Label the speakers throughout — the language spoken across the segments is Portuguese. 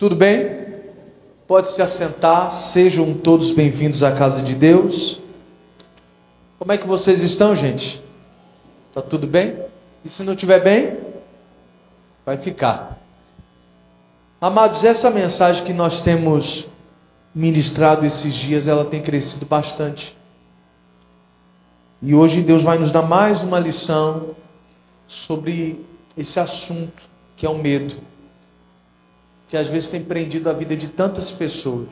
Speaker 1: Tudo bem? Pode se assentar, sejam todos bem-vindos à casa de Deus. Como é que vocês estão, gente? Tá tudo bem? E se não estiver bem, vai ficar. Amados, essa mensagem que nós temos ministrado esses dias, ela tem crescido bastante. E hoje Deus vai nos dar mais uma lição sobre esse assunto, que é o medo, que às vezes tem prendido a vida de tantas pessoas,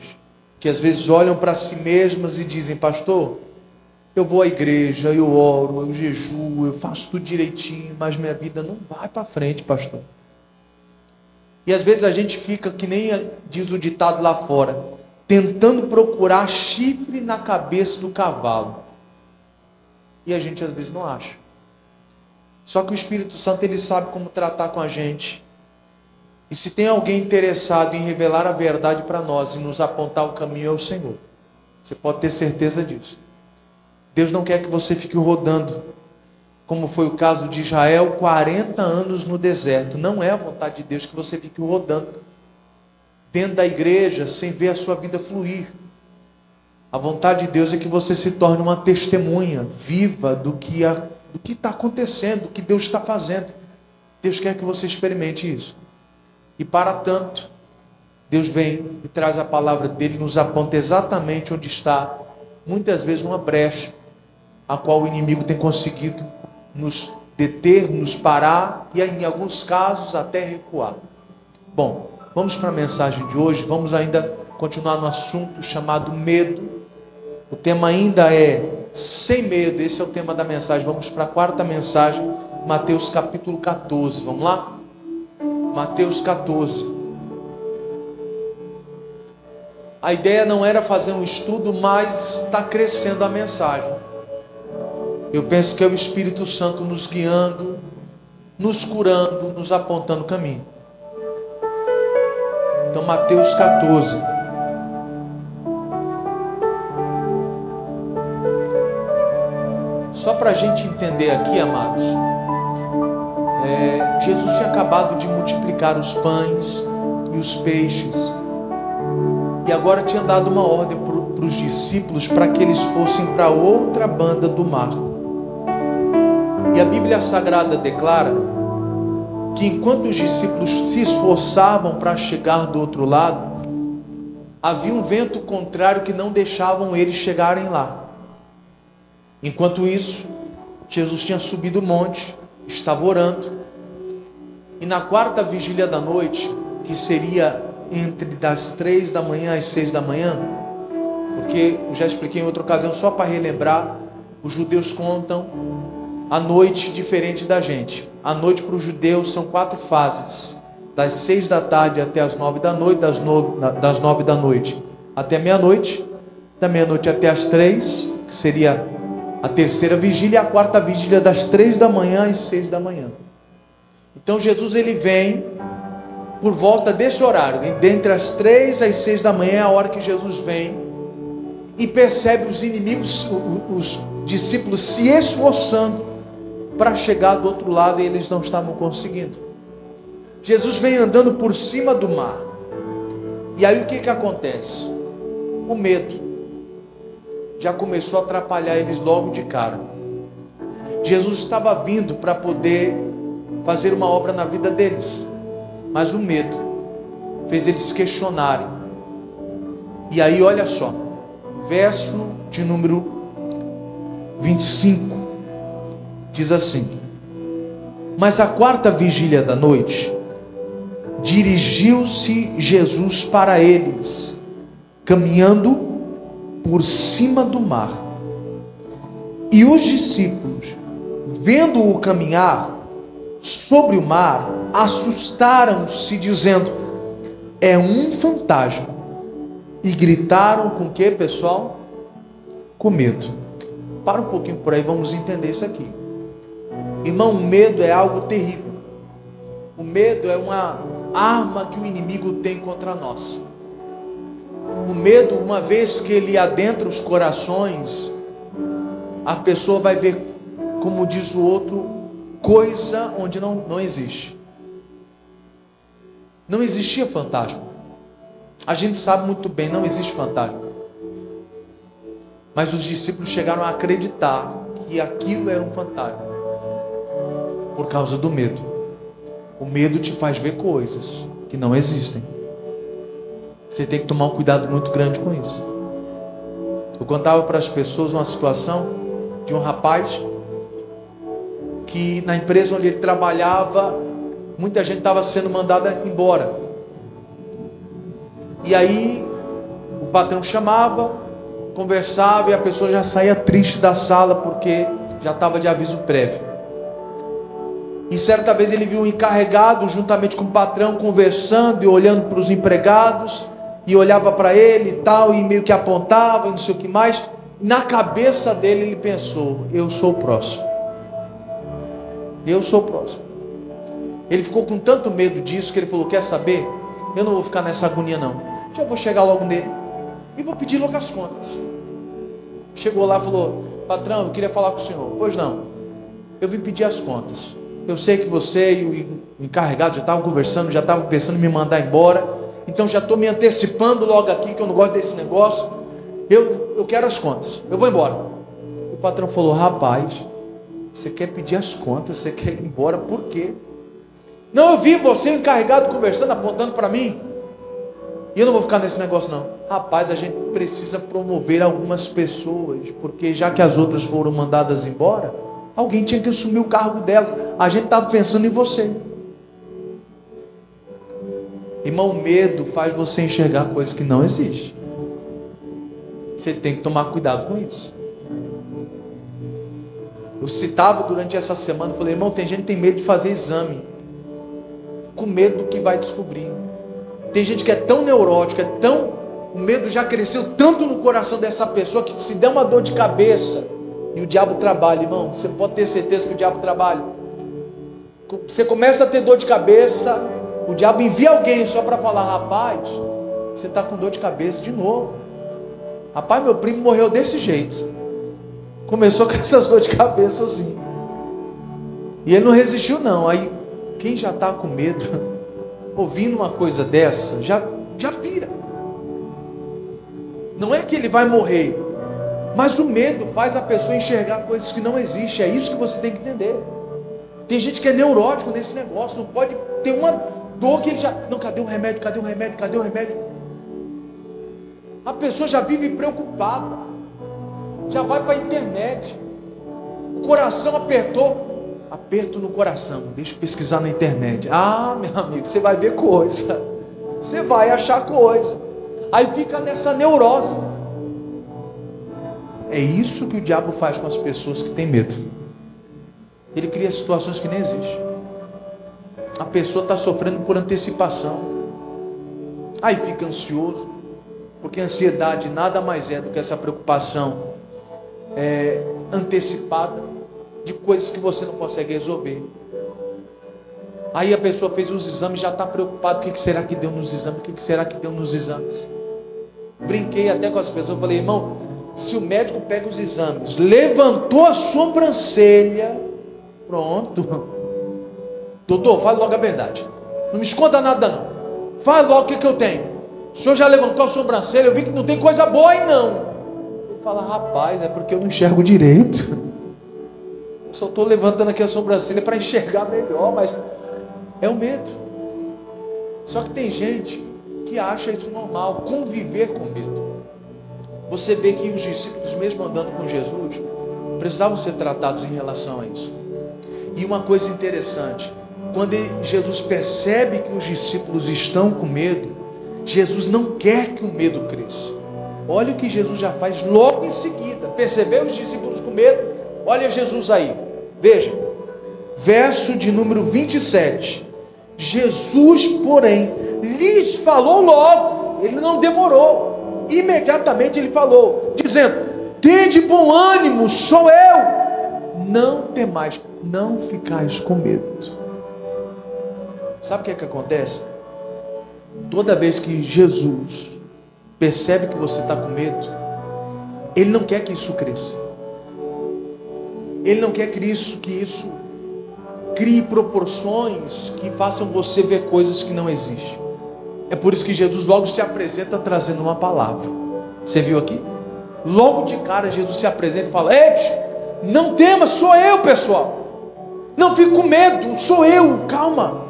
Speaker 1: que às vezes olham para si mesmas e dizem: pastor, eu vou à igreja, eu oro, eu jejuo, eu faço tudo direitinho, mas minha vida não vai para frente, pastor. E às vezes a gente fica, que nem diz o ditado lá fora, tentando procurar chifre na cabeça do cavalo. E a gente às vezes não acha. Só que o Espírito Santo, ele sabe como tratar com a gente. E se tem alguém interessado em revelar a verdade para nós e nos apontar o caminho, é o Senhor. Você pode ter certeza disso. Deus não quer que você fique rodando, como foi o caso de Israel, 40 anos no deserto. Não é a vontade de Deus que você fique rodando dentro da igreja, sem ver a sua vida fluir. A vontade de Deus é que você se torne uma testemunha viva do que está acontecendo, do que Deus está fazendo. Deus quer que você experimente isso. E para tanto, Deus vem e traz a palavra dele, nos aponta exatamente onde está, muitas vezes, uma brecha, a qual o inimigo tem conseguido nos deter, nos parar e, em alguns casos, até recuar. Bom, vamos para a mensagem de hoje. Vamos ainda continuar no assunto chamado medo. O tema ainda é sem medo. Esse é o tema da mensagem. Vamos para a quarta mensagem, Mateus capítulo 14. Vamos lá? Mateus 14. A ideia não era fazer um estudo, mas está crescendo a mensagem. Eu penso que é o Espírito Santo nos guiando, nos curando, nos apontando o caminho. Então, Mateus 14. Só para a gente entender aqui, amados, Jesus tinha acabado de multiplicar os pães e os peixes, e agora tinha dado uma ordem para os discípulos para que eles fossem para outra banda do mar. E a Bíblia Sagrada declara que enquanto os discípulos se esforçavam para chegar do outro lado, havia um vento contrário que não deixavam eles chegarem lá. Enquanto isso, Jesus tinha subido o monte, estava orando, e na quarta vigília da noite, que seria entre das 3 da manhã às 6 da manhã, porque eu já expliquei em outra ocasião, só para relembrar, os judeus contam a noite diferente da gente. A noite para os judeus são 4 fases: das 6 da tarde até as 9 da noite, das 9 da noite até meia-noite, da meia-noite até as 3, que seria a terceira vigília, e a quarta vigília das 3 da manhã às 6 da manhã. Então Jesus, ele vem por volta desse horário, dentre as 3 às 6 da manhã é a hora que Jesus vem e percebe os inimigos, os discípulos se esforçando para chegar do outro lado, e eles não estavam conseguindo. Jesus vem andando por cima do mar, e aí o que acontece? O medo já começou a atrapalhar eles logo de cara. Jesus estava vindo para poder fazer uma obra na vida deles, mas o medo fez eles questionarem. E aí olha só, verso de número 25, diz assim: mas à quarta vigília da noite, dirigiu-se Jesus para eles, caminhando por cima do mar. E os discípulos, vendo-o caminhar sobre o mar, assustaram-se, dizendo: é um fantasma. E gritaram com o que, pessoal? Com medo. Para um pouquinho por aí, vamos entender isso aqui. Irmão, o medo é algo terrível. O medo é uma arma que o inimigo tem contra nós. O medo, uma vez que ele adentra os corações, a pessoa vai ver, como diz o outro, coisa onde não existe. Não existia fantasma. A gente sabe muito bem, não existe fantasma. Mas os discípulos chegaram a acreditar que aquilo era um fantasma. Por causa do medo. O medo te faz ver coisas que não existem. Você tem que tomar um cuidado muito grande com isso. Eu contava para as pessoas uma situação de um rapaz que na empresa onde ele trabalhava, muita gente estava sendo mandada embora. E aí o patrão chamava, conversava e a pessoa já saía triste da sala porque já estava de aviso prévio. E certa vez ele viu o encarregado juntamente com o patrão conversando e olhando para os empregados, e olhava para ele e tal, e meio que apontava e não sei o que mais. Na cabeça dele ele pensou: eu sou o próximo. Eu sou o próximo. Ele ficou com tanto medo disso que ele falou: quer saber? Eu não vou ficar nessa agonia não. Já vou chegar logo nele e vou pedir logo as contas. Chegou lá e falou: patrão, eu queria falar com o senhor. Pois não, eu vim pedir as contas. Eu sei que você e o encarregado já estavam conversando, já estavam pensando em me mandar embora. Então já estou me antecipando logo aqui, que eu não gosto desse negócio. Eu quero as contas, eu vou embora. O patrão falou: rapaz, você quer pedir as contas, você quer ir embora, por quê? Não, eu vi você o encarregado conversando, apontando para mim, e eu não vou ficar nesse negócio não. Rapaz, a gente precisa promover algumas pessoas, porque já que as outras foram mandadas embora, alguém tinha que assumir o cargo delas. A gente estava pensando em você. Irmão, o medo faz você enxergar coisas que não existem. Você tem que tomar cuidado com isso. Eu citava durante essa semana, falei: irmão, tem gente que tem medo de fazer exame, com medo do que vai descobrir. Tem gente que é tão neurótica, o medo já cresceu tanto no coração dessa pessoa, que se der uma dor de cabeça, e o diabo trabalha, irmão, você pode ter certeza que o diabo trabalha. Você começa a ter dor de cabeça, o diabo envia alguém só para falar: rapaz, você está com dor de cabeça de novo. Rapaz, meu primo morreu desse jeito. Começou com essas dores de cabeça assim. E ele não resistiu não. Aí quem já está com medo, ouvindo uma coisa dessa, já pira. Não é que ele vai morrer, mas o medo faz a pessoa enxergar coisas que não existem. É isso que você tem que entender. Tem gente que é neurótico nesse negócio, não pode ter uma dor que ele já... Não, cadê o remédio? Cadê o remédio? Cadê o remédio? A pessoa já vive preocupada, já vai para a internet, o coração apertou, aperto no coração, deixa eu pesquisar na internet. Ah, meu amigo, você vai ver coisa, você vai achar coisa, aí fica nessa neurose. É isso que o diabo faz com as pessoas que têm medo. Ele cria situações que nem existem. A pessoa está sofrendo por antecipação, aí fica ansioso, porque a ansiedade nada mais é do que essa preocupação antecipada de coisas que você não consegue resolver. Aí a pessoa fez os exames, já está preocupada: o que será que deu nos exames? O que será que deu nos exames? Brinquei até com as pessoas, falei: irmão, se o médico pega os exames, levantou a sobrancelha, pronto. Doutor, fale logo a verdade, não me esconda nada não, fale logo o que eu tenho. O senhor já levantou a sobrancelha, eu vi que não tem coisa boa aí não. Ele fala: rapaz, é porque eu não enxergo direito, eu só estou levantando aqui a sobrancelha para enxergar melhor, mas é o medo. Só que tem gente que acha isso normal, conviver com medo. Você vê que os discípulos, mesmo andando com Jesus, precisavam ser tratados em relação a isso. E uma coisa interessante, quando Jesus percebe que os discípulos estão com medo, Jesus não quer que o medo cresça. Olha o que Jesus já faz logo em seguida. Percebeu os discípulos com medo? Olha Jesus aí, veja, verso de número 27. Jesus, porém, lhes falou logo, ele não demorou, imediatamente ele falou, dizendo: tende bom ânimo, sou eu, não temais, não ficais com medo. Sabe o que é que acontece? Toda vez que Jesus percebe que você está com medo, Ele não quer que isso cresça. Ele não quer que isso crie proporções que façam você ver coisas que não existem. É por isso que Jesus logo se apresenta trazendo uma palavra. Você viu aqui? Logo de cara Jesus se apresenta e fala: ei, não tema, sou eu, pessoal. Não fique com medo, sou eu, calma.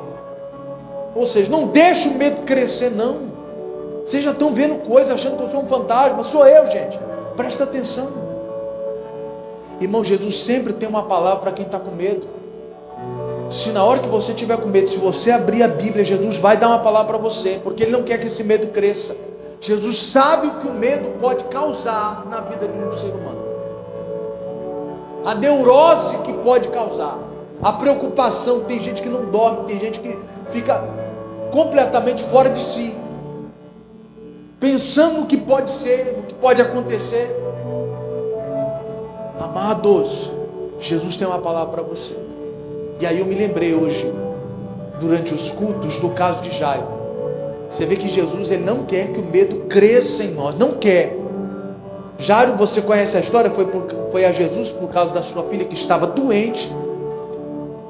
Speaker 1: Ou seja, não deixe o medo crescer, não. Vocês já estão vendo coisas, achando que eu sou um fantasma. Sou eu, gente. Presta atenção. Irmão, Jesus sempre tem uma palavra para quem está com medo. Se na hora que você estiver com medo, se você abrir a Bíblia, Jesus vai dar uma palavra para você, porque Ele não quer que esse medo cresça. Jesus sabe o que o medo pode causar na vida de um ser humano. A neurose que pode causar, a preocupação. Tem gente que não dorme, tem gente que fica completamente fora de si, pensando no que pode ser, no que pode acontecer. Amados, Jesus tem uma palavra para você. E aí eu me lembrei hoje, durante os cultos, do caso de Jairo. Você vê que Jesus, ele não quer que o medo cresça em nós, não quer. Jairo, você conhece a história, foi a Jesus por causa da sua filha que estava doente.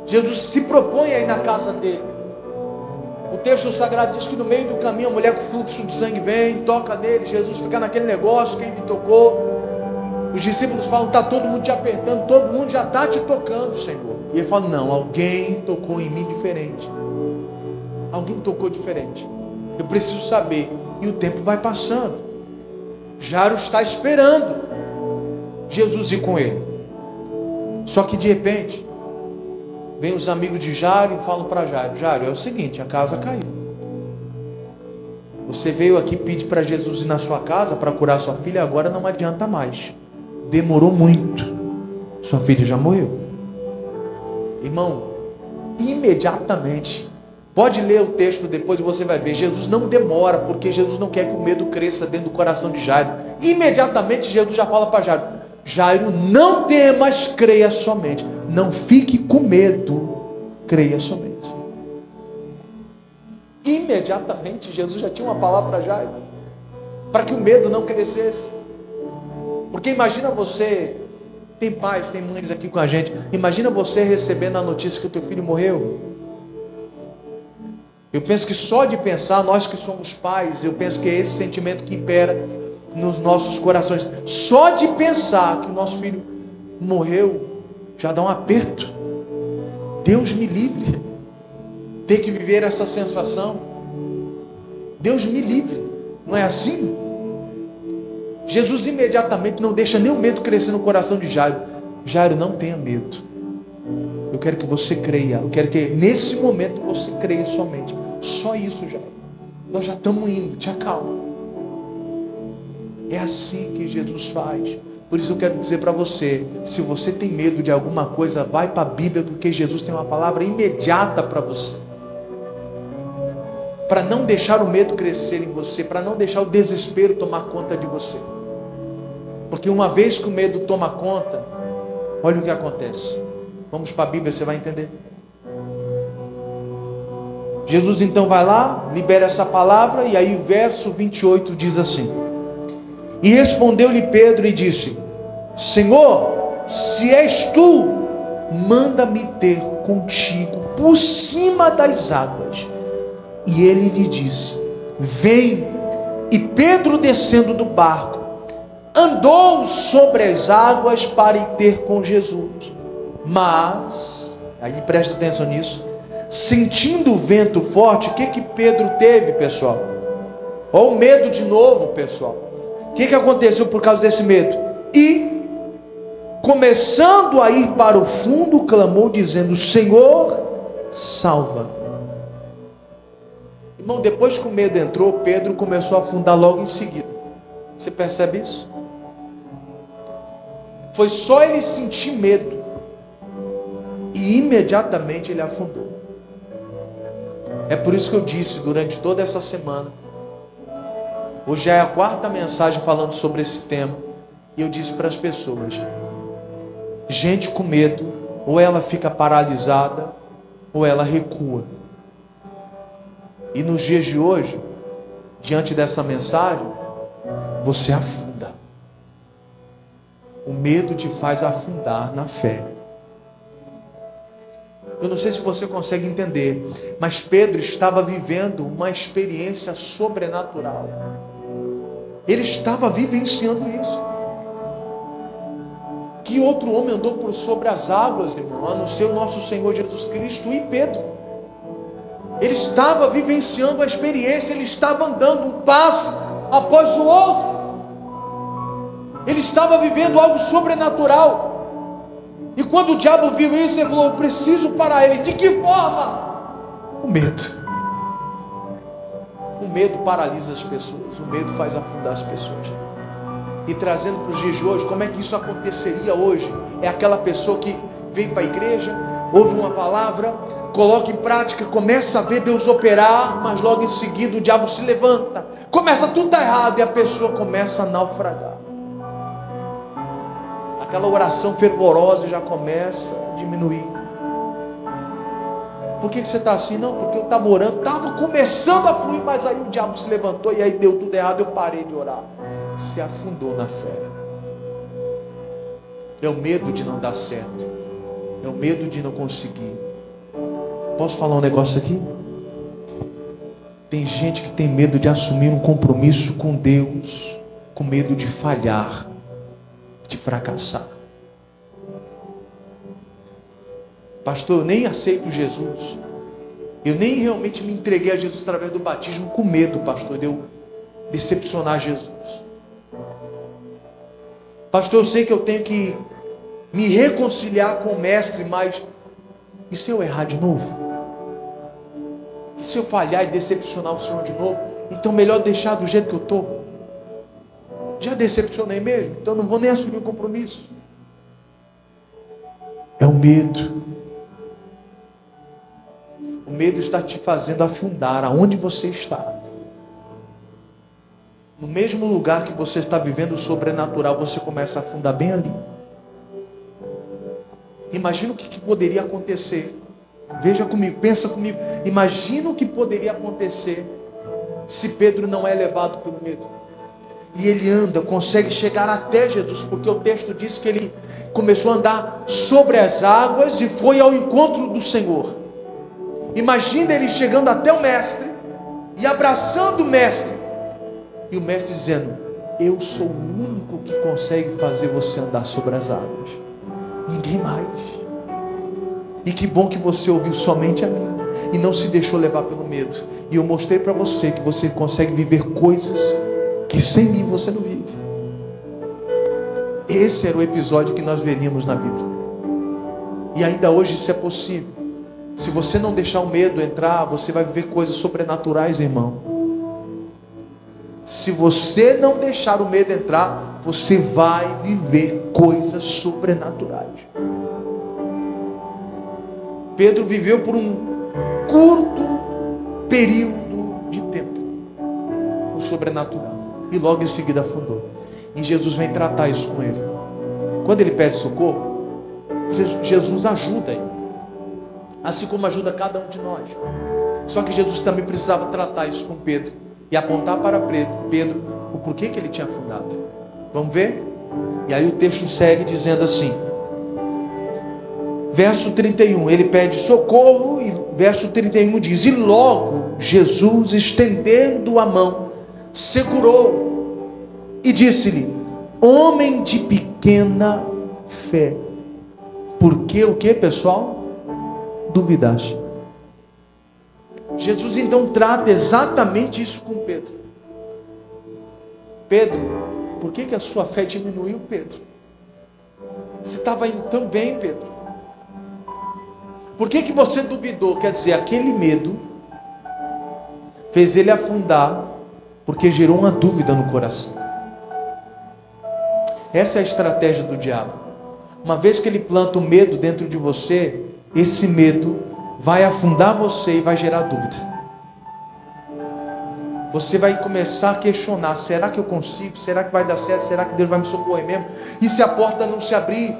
Speaker 1: Jesus se propõe aí na casa dele. O texto sagrado diz que no meio do caminho a mulher com fluxo de sangue vem, toca nele. Jesus fica naquele negócio: quem me tocou? Os discípulos falam: está todo mundo te apertando, todo mundo já está te tocando, Senhor. E ele fala: não, alguém tocou em mim diferente. Alguém tocou diferente. Eu preciso saber. E o tempo vai passando. Jairo está esperando Jesus ir com ele. Só que de repente vem os amigos de Jairo e falam para Jairo: Jairo, é o seguinte, a casa caiu. Você veio aqui pedir para Jesus ir na sua casa para curar sua filha, agora não adianta mais. Demorou muito. Sua filha já morreu. Irmão, imediatamente, pode ler o texto depois e você vai ver, Jesus não demora, porque Jesus não quer que o medo cresça dentro do coração de Jairo. Imediatamente Jesus já fala para Jairo: Jairo, não temas, creia somente. Não fique com medo, creia somente. Imediatamente Jesus já tinha uma palavra para Jairo, para que o medo não crescesse. Porque imagina você, tem pais, tem mães aqui com a gente, imagina você recebendo a notícia que o teu filho morreu. Eu penso que só de pensar, nós que somos pais, eu penso que é esse sentimento que impera nos nossos corações. Só de pensar que o nosso filho morreu, já dá um aperto. Deus me livre ter que viver essa sensação. Deus me livre. Não é assim? Jesus imediatamente não deixa nem o medo crescer no coração de Jairo. Jairo, não tenha medo. Eu quero que você creia. Eu quero que nesse momento você creia somente. Só isso, Jairo. Nós já estamos indo. Te acalma. É assim que Jesus faz. Por isso eu quero dizer para você, se você tem medo de alguma coisa, vai para a Bíblia, porque Jesus tem uma palavra imediata para você. Para não deixar o medo crescer em você, para não deixar o desespero tomar conta de você. Porque uma vez que o medo toma conta, olha o que acontece. Vamos para a Bíblia, você vai entender. Jesus então vai lá, libera essa palavra, e aí o verso 28 diz assim: e respondeu-lhe Pedro e disse: Senhor, se és tu, manda-me ter contigo por cima das águas. E ele lhe disse: vem. E Pedro, descendo do barco, andou sobre as águas para ir ter com Jesus. Mas, aí presta atenção nisso, sentindo o vento forte, o que Pedro teve, pessoal? Olha o medo de novo, pessoal. O que aconteceu por causa desse medo? E, começando a ir para o fundo, clamou dizendo: Senhor, salva. Irmão, depois que o medo entrou, Pedro começou a afundar logo em seguida. Você percebe isso? Foi só ele sentir medo e imediatamente ele afundou. É por isso que eu disse durante toda essa semana, hoje é a 4ª mensagem falando sobre esse tema, e eu disse para as pessoas: gente com medo, ou ela fica paralisada, ou ela recua. E nos dias de hoje, diante dessa mensagem, você afunda. O medo te faz afundar na fé. Eu não sei se você consegue entender, mas Pedro estava vivendo uma experiência sobrenatural. Ele estava vivenciando isso. Que outro homem andou por sobre as águas, irmão, a não ser o nosso Senhor Jesus Cristo e Pedro? Ele estava vivenciando a experiência, ele estava andando um passo após o outro. Ele estava vivendo algo sobrenatural. E quando o diabo viu isso, ele falou: eu preciso parar ele. De que forma? O medo. O medo paralisa as pessoas. O medo faz afundar as pessoas. E trazendo para os dias de hoje, como é que isso aconteceria hoje? É aquela pessoa que vem para a igreja, ouve uma palavra, coloca em prática, começa a ver Deus operar, mas logo em seguida o diabo se levanta, começa tudo tá errado e a pessoa começa a naufragar. Aquela oração fervorosa já começa a diminuir. Por que você está assim? Não, porque eu estava orando, estava começando a fluir, mas aí o diabo se levantou e aí deu tudo errado, eu parei de orar. Se afundou na fé. É o medo de não dar certo, é o medo de não conseguir. Posso falar um negócio aqui? Tem gente que tem medo de assumir um compromisso com Deus, com medo de falhar, de fracassar. Pastor, eu nem aceito Jesus, eu nem realmente me entreguei a Jesus através do batismo, com medo, pastor, de eu decepcionar Jesus. Pastor, eu sei que eu tenho que me reconciliar com o mestre, mas e se eu errar de novo? E se eu falhar e decepcionar o Senhor de novo? Então melhor deixar do jeito que eu estou. Já decepcionei mesmo, então não vou nem assumir o compromisso. É o medo. O medo está te fazendo afundar aonde você está. No mesmo lugar que você está vivendo o sobrenatural, você começa a afundar bem ali. Imagina o que poderia acontecer. Veja comigo, pensa comigo. Imagina o que poderia acontecer se Pedro não é levado pelo medo. E ele anda, consegue chegar até Jesus, porque o texto diz que ele começou a andar sobre as águas e foi ao encontro do Senhor. Imagina ele chegando até o mestre e abraçando o mestre. E o mestre dizendo: eu sou o único que consegue fazer você andar sobre as águas. Ninguém mais. E que bom que você ouviu somente a mim e não se deixou levar pelo medo. E eu mostrei para você que você consegue viver coisas que sem mim você não vive. Esse era o episódio que nós veríamos na Bíblia. E ainda hoje isso é possível. Se você não deixar o medo entrar, você vai viver coisas sobrenaturais, irmão. Se você não deixar o medo entrar, você vai viver coisas sobrenaturais. Pedro viveu por um curto período de tempo o sobrenatural e logo em seguida afundou. E Jesus vem tratar isso com ele. Quando ele pede socorro, Jesus ajuda ele, assim como ajuda cada um de nós. Só que Jesus também precisava tratar isso com Pedro e apontar para Pedro o porquê que ele tinha afundado. Vamos ver? E aí o texto segue dizendo assim, verso 31, ele pede socorro, e verso 31 diz: e logo Jesus, estendendo a mão, segurou e disse-lhe: homem de pequena fé, por que o que, pessoal? Duvidaste. Jesus então trata exatamente isso com Pedro. Pedro, por que a sua fé diminuiu, Pedro? Você estava indo tão bem, Pedro. Por que você duvidou? Quer dizer, aquele medo fez ele afundar, porque gerou uma dúvida no coração. Essa é a estratégia do diabo. Uma vez que ele planta o medo dentro de você, esse medo vai afundar você e vai gerar dúvida. Você vai começar a questionar: será que eu consigo? Será que vai dar certo? Será que Deus vai me socorrer mesmo? E se a porta não se abrir,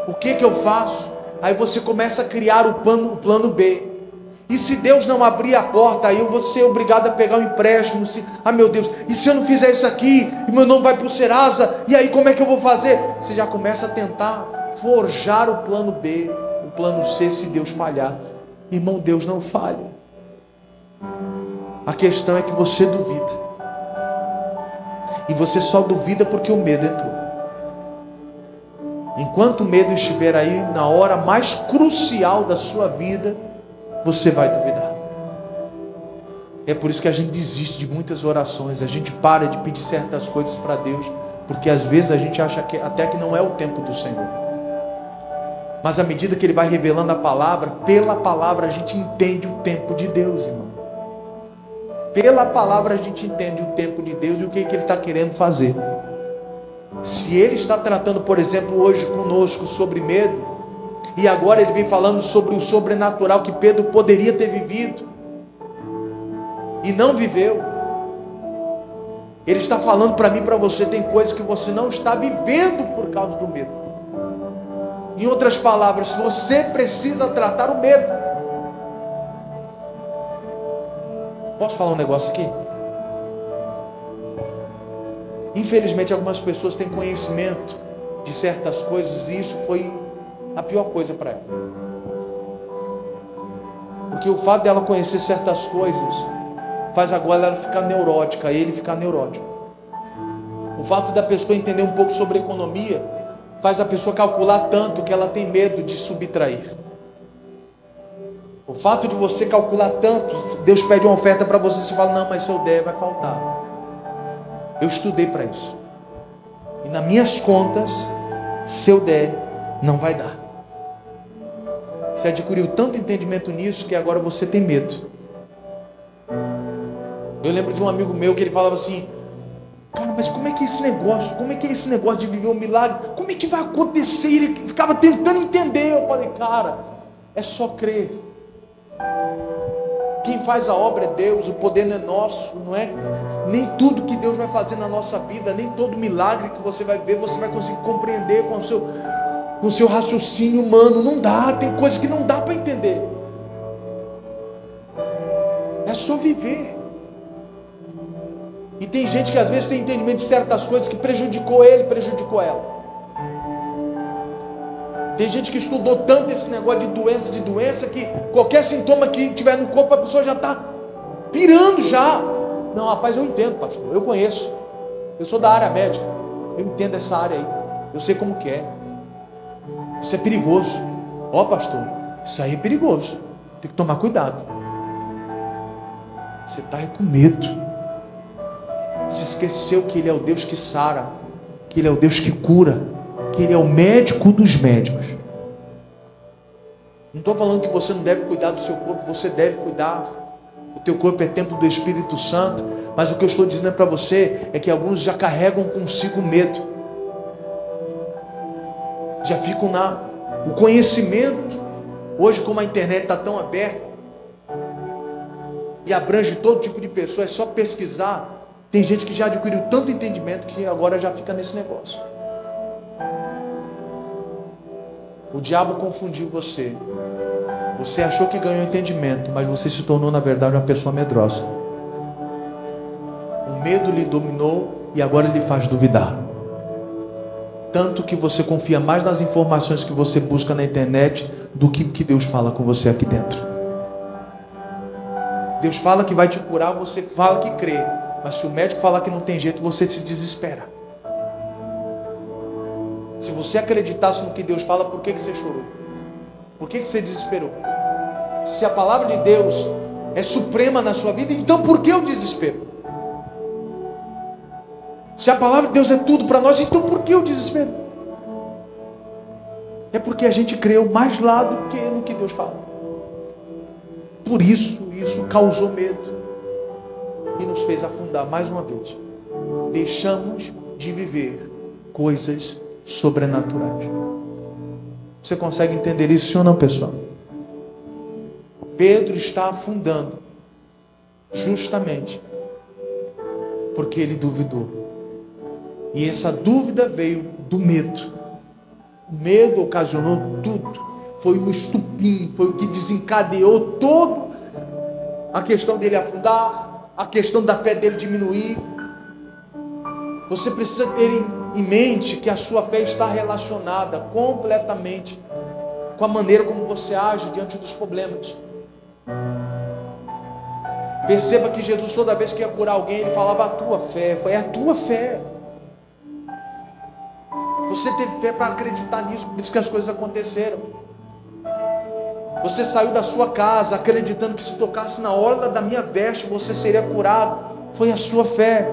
Speaker 1: o que eu faço? Aí você começa a criar o plano B. E se Deus não abrir a porta, aí eu vou ser obrigado a pegar um empréstimo. Meu Deus, e se eu não fizer isso aqui, e meu nome vai para o Serasa, e aí como é que eu vou fazer? Você já começa a tentar forjar o plano B, o plano C, se Deus falhar. Irmão, Deus não falha. A questão é que você duvida. E você só duvida porque o medo entrou. Enquanto o medo estiver aí, na hora mais crucial da sua vida, você vai duvidar. É por isso que a gente desiste de muitas orações. A gente para de pedir certas coisas para Deus, porque às vezes a gente acha que até que não é o tempo do Senhor. Mas à medida que Ele vai revelando a palavra, pela palavra a gente entende o tempo de Deus, irmão. Pela palavra a gente entende o tempo de Deus e o que Ele está querendo fazer. Se Ele está tratando, por exemplo, hoje conosco sobre medo, e agora Ele vem falando sobre o sobrenatural que Pedro poderia ter vivido e não viveu. Ele está falando para mim e para você, tem coisas que você não está vivendo por causa do medo. Em outras palavras, você precisa tratar o medo. Posso falar um negócio aqui? Infelizmente, algumas pessoas têm conhecimento de certas coisas e isso foi a pior coisa para ela. Porque o fato dela conhecer certas coisas faz agora ela ficar neurótica, ele ficar neurótico. O fato da pessoa entender um pouco sobre economia faz a pessoa calcular tanto que ela tem medo de subtrair. O fato de você calcular tanto, Deus pede uma oferta para você, você fala, não, mas se eu der vai faltar. Eu estudei para isso. E nas minhas contas, se eu der, não vai dar. Você adquiriu tanto entendimento nisso que agora você tem medo. Eu lembro de um amigo meu que ele falava assim, cara, mas como é que é esse negócio? Como é que é esse negócio de viver um milagre? Como é que vai acontecer? Ele ficava tentando entender. Eu falei, cara, é só crer. Quem faz a obra é Deus, o poder não é nosso, não é? Nem tudo que Deus vai fazer na nossa vida, nem todo milagre que você vai ver, você vai conseguir compreender com o seu raciocínio humano. Não dá, tem coisas que não dá para entender. É só viver. E tem gente que às vezes tem entendimento de certas coisas que prejudicou ele, prejudicou ela. Tem gente que estudou tanto esse negócio de doença, que qualquer sintoma que tiver no corpo, a pessoa já está pirando já. Não, rapaz, eu entendo, pastor, eu conheço. Eu sou da área médica, eu entendo essa área aí. Eu sei como que é. Isso é perigoso. Ó, pastor, isso aí é perigoso. Tem que tomar cuidado. Você está com medo. Se esqueceu que Ele é o Deus que sara, que Ele é o Deus que cura, que Ele é o médico dos médicos. Não estou falando que você não deve cuidar do seu corpo, você deve cuidar. O teu corpo é templo do Espírito Santo, mas o que eu estou dizendo para você é que alguns já carregam consigo medo, já ficam o conhecimento. Hoje, como a internet está tão aberta e abrange todo tipo de pessoa, é só pesquisar. Tem gente que já adquiriu tanto entendimento que agora já fica nesse negócio. O diabo confundiu você. Você achou que ganhou entendimento, mas você se tornou na verdade uma pessoa medrosa. O medo lhe dominou e agora lhe faz duvidar. Tanto que você confia mais nas informações que você busca na internet do que Deus fala com você aqui dentro. Deus fala que vai te curar, você fala que crê. Mas se o médico falar que não tem jeito, você se desespera. Se você acreditasse no que Deus fala, por que você chorou? Por que você desesperou? Se a palavra de Deus é suprema na sua vida, então por que o desespero? Se a palavra de Deus é tudo para nós, então por que o desespero? É porque a gente creu mais lá do que no que Deus fala. Por isso causou medo e nos fez afundar mais uma vez. Deixamos de viver coisas sobrenaturais. Você consegue entender isso, sim ou não, pessoal? Pedro está afundando justamente porque ele duvidou. E essa dúvida veio do medo. O medo ocasionou tudo. Foi o estupim, foi o que desencadeou toda a questão dele afundar, a questão da fé dele diminuir. Você precisa ter em mente que a sua fé está relacionada completamente com a maneira como você age diante dos problemas. Perceba que Jesus, toda vez que ia curar alguém, ele falava: a tua fé. É a tua fé. Você teve fé para acreditar nisso, por isso que as coisas aconteceram. Você saiu da sua casa acreditando que se tocasse na orla da minha veste você seria curado. Foi a sua fé.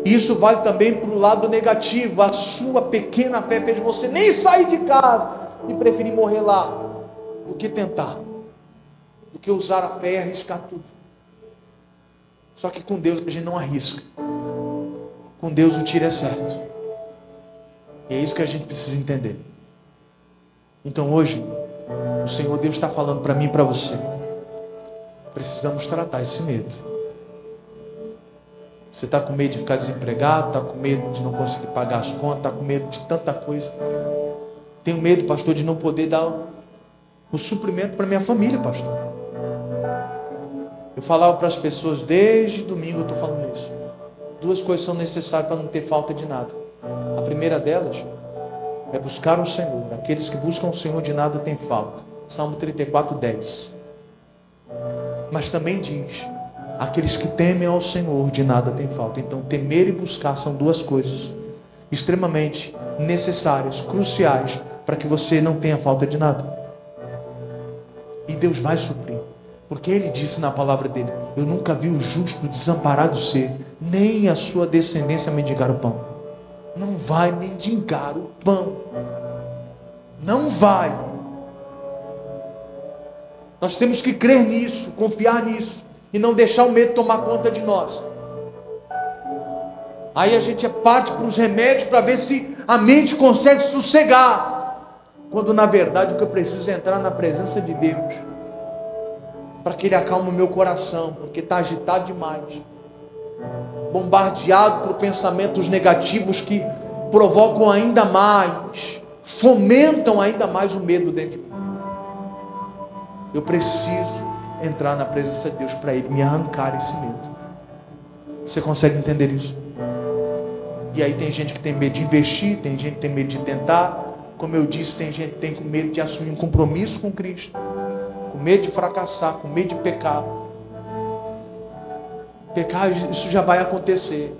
Speaker 1: Isso vale também para o lado negativo. A sua pequena fé fez você nem sair de casa e preferir morrer lá do que tentar, do que usar a fé e arriscar tudo. Só que com Deus a gente não arrisca. Com Deus o tiro é certo. E é isso que a gente precisa entender. Então hoje o Senhor Deus está falando para mim e para você. Precisamos tratar esse medo. Você está com medo de ficar desempregado, está com medo de não conseguir pagar as contas, está com medo de tanta coisa. Tenho medo, pastor, de não poder dar o suprimento para minha família, pastor. Eu falava para as pessoas, desde domingo eu estou falando isso. 2 coisas são necessárias para não ter falta de nada. A primeira delas é buscar o Senhor. Aqueles que buscam o Senhor de nada têm falta. Salmo 34, 10. Mas também diz: aqueles que temem ao Senhor de nada têm falta. Então temer e buscar são 2 coisas extremamente necessárias, cruciais, para que você não tenha falta de nada. E Deus vai suprir, porque Ele disse na palavra dele: eu nunca vi o justo desamparado ser, nem a sua descendência mendigar o pão. Não vai mendigar o pão. Não vai. Nós temos que crer nisso, confiar nisso, e não deixar o medo tomar conta de nós. Aí a gente parte para os remédios para ver se a mente consegue sossegar, quando na verdade o que eu preciso é entrar na presença de Deus, para que Ele acalme o meu coração, porque está agitado demais, bombardeado por pensamentos negativos que provocam ainda mais, fomentam ainda mais o medo dentro de mim. Eu preciso entrar na presença de Deus para Ele me arrancar esse medo. Você consegue entender isso? E aí tem gente que tem medo de investir, tem gente que tem medo de tentar. Como eu disse, tem gente que tem medo de assumir um compromisso com Cristo, com medo de fracassar, com medo de pecar. Pecar, isso já vai acontecer.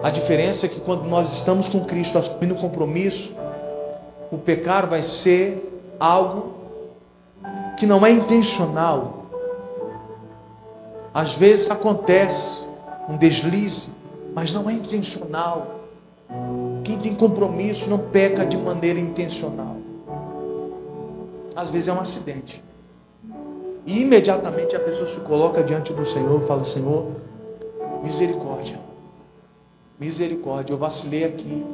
Speaker 1: A diferença é que quando nós estamos com Cristo assumindo um compromisso, o pecar vai ser algo que não é intencional. Às vezes acontece um deslize, mas não é intencional. Quem tem compromisso não peca de maneira intencional. Às vezes é um acidente, e imediatamente a pessoa se coloca diante do Senhor e fala: Senhor, misericórdia, misericórdia, eu vacilei aqui,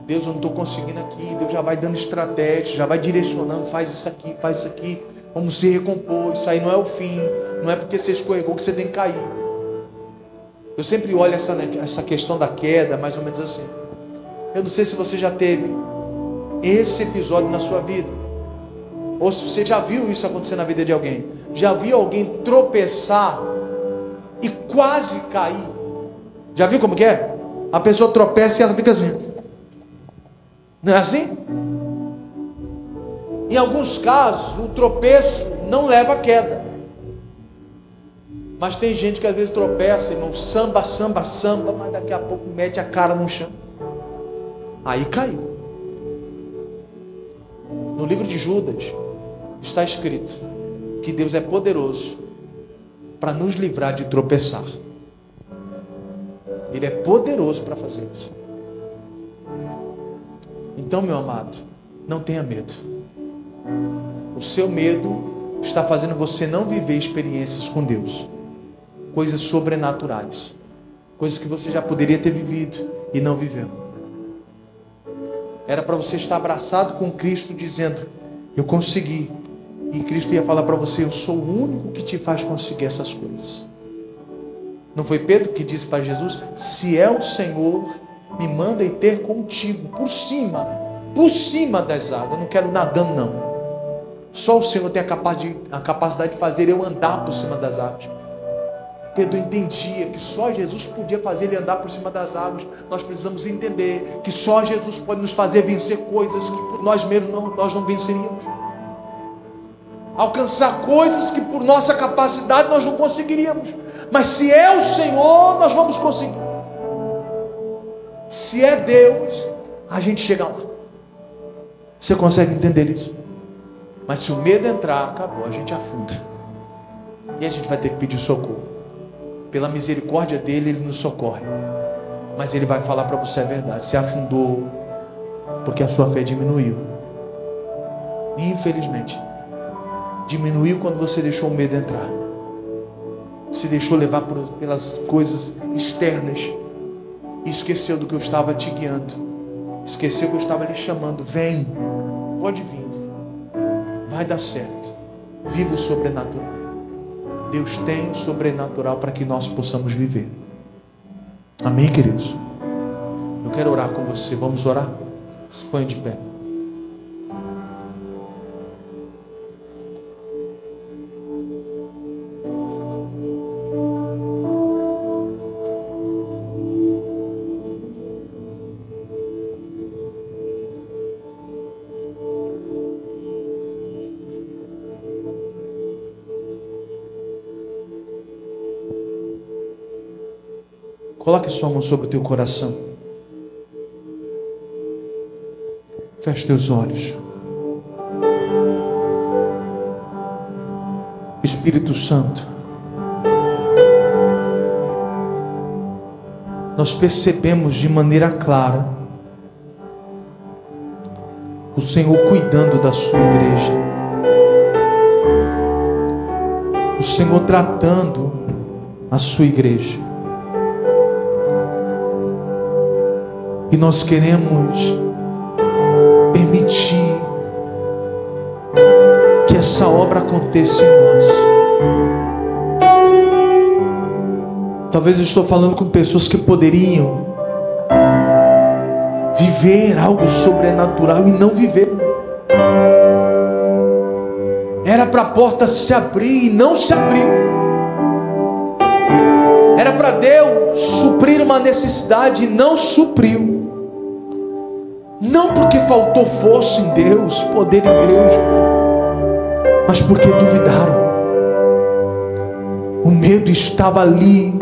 Speaker 1: Deus, eu não estou conseguindo aqui. Deus já vai dando estratégia, já vai direcionando: faz isso aqui, vamos se recompor. Isso aí não é o fim, não é porque você escorregou que você tem que cair. Eu sempre olho essa questão da queda mais ou menos assim. Eu não sei se você já teve esse episódio na sua vida, ou se você já viu isso acontecer na vida de alguém. Já viu alguém tropeçar e quase cair? Já viu como que é? A pessoa tropeça e ela fica assim. Não é assim? Em alguns casos, o tropeço não leva à queda. Mas tem gente que às vezes tropeça, irmão, samba, mas daqui a pouco mete a cara no chão. Aí caiu. No livro de Judas está escrito que Deus é poderoso para nos livrar de tropeçar. Ele é poderoso para fazer isso. Então, meu amado, não tenha medo. O seu medo está fazendo você não viver experiências com Deus, coisas sobrenaturais, coisas que você já poderia ter vivido e não viveu. Era para você estar abraçado com Cristo, dizendo: eu consegui. E Cristo ia falar para você: eu sou o único que te faz conseguir essas coisas. Não foi Pedro que disse para Jesus: se é o Senhor, me manda ir ter contigo, por cima das águas. Eu não quero nadando não. Só o Senhor tem a capacidade de fazer eu andar por cima das águas. Pedro entendia que só Jesus podia fazer ele andar por cima das águas. Nós precisamos entender que só Jesus pode nos fazer vencer coisas que por nós mesmos nós não venceríamos. alcançar coisas que por nossa capacidade nós não conseguiríamos. Mas se é o Senhor, nós vamos conseguir. Se é Deus, a gente chega lá. Você consegue entender isso? Mas se o medo entrar, acabou, a gente afunda. E a gente vai ter que pedir socorro. Pela misericórdia dele, ele nos socorre. Mas ele vai falar para você a verdade. Você afundou porque a sua fé diminuiu. Infelizmente. Diminuiu quando você deixou o medo entrar. Se deixou levar pelas coisas externas. E esqueceu do que eu estava te guiando. Esqueceu que eu estava lhe chamando. Vem, pode vir. Vai dar certo. Viva o sobrenatural. Deus tem o sobrenatural para que nós possamos viver. Amém, queridos? Eu quero orar com você. Vamos orar? Se põe de pé. Coloque sua mão sobre o teu coração. Feche teus olhos. Espírito Santo, nós percebemos de maneira clara o Senhor cuidando da sua igreja, o Senhor tratando a sua igreja. E nós queremos permitir que essa obra aconteça em nós. Talvez eu estou falando com pessoas que poderiam viver algo sobrenatural e não viver. Era para a porta se abrir e não se abriu. Era para Deus suprir uma necessidade e não supriu. Não porque faltou força em Deus, poder em Deus, mas porque duvidaram. O medo estava ali,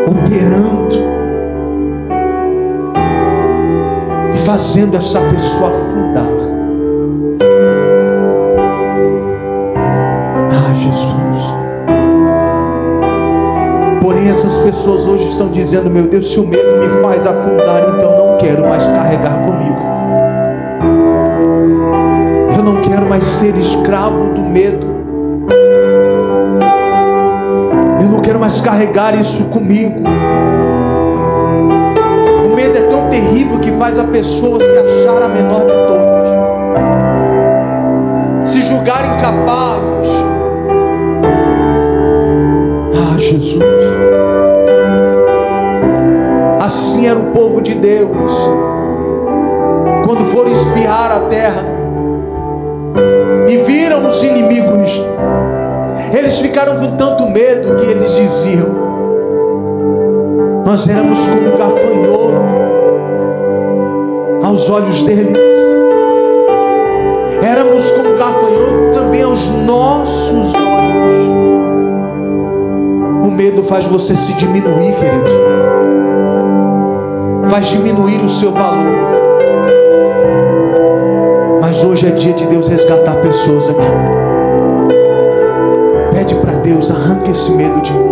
Speaker 1: operando e fazendo essa pessoa afundar. Ah, Jesus. Porém, essas pessoas hoje estão dizendo: meu Deus, se o medo me faz afundar, então não quero mais carregar comigo. Eu não quero mais ser escravo do medo. Eu não quero mais carregar isso comigo. O medo é tão terrível que faz a pessoa se achar a menor de todas, se julgar incapaz. Ah, Jesus. Assim era o povo de Deus. Quando foram espiar a terra e viram os inimigos, eles ficaram com tanto medo que eles diziam: nós éramos como um gafanhoto aos olhos deles. Éramos como um gafanhoto também aos nossos olhos. O medo faz você se diminuir, querido. Faz diminuir o seu valor. Mas hoje é dia de Deus resgatar pessoas aqui. Pede para Deus: arranque esse medo de mim.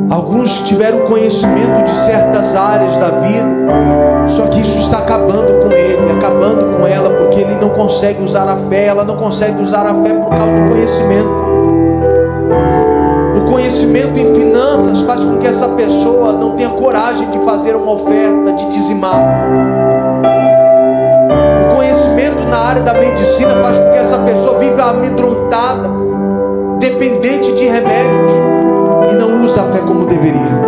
Speaker 1: Alguns tiveram conhecimento de certas áreas da vida, só que isso está acabando com ele, acabando com ela, porque ele não consegue usar a fé, ela não consegue usar a fé por causa do conhecimento. O conhecimento em finanças faz com que essa pessoa não tenha coragem de fazer uma oferta, de dizimar. O conhecimento na área da medicina faz com que essa pessoa viva amedrontada, dependente de remédios, e não usa a fé como deveria.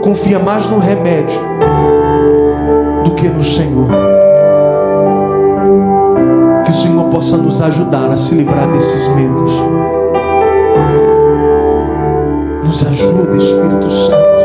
Speaker 1: Confia mais no remédio do que no Senhor. Que o Senhor possa nos ajudar a se livrar desses medos. Nos ajuda, Espírito Santo.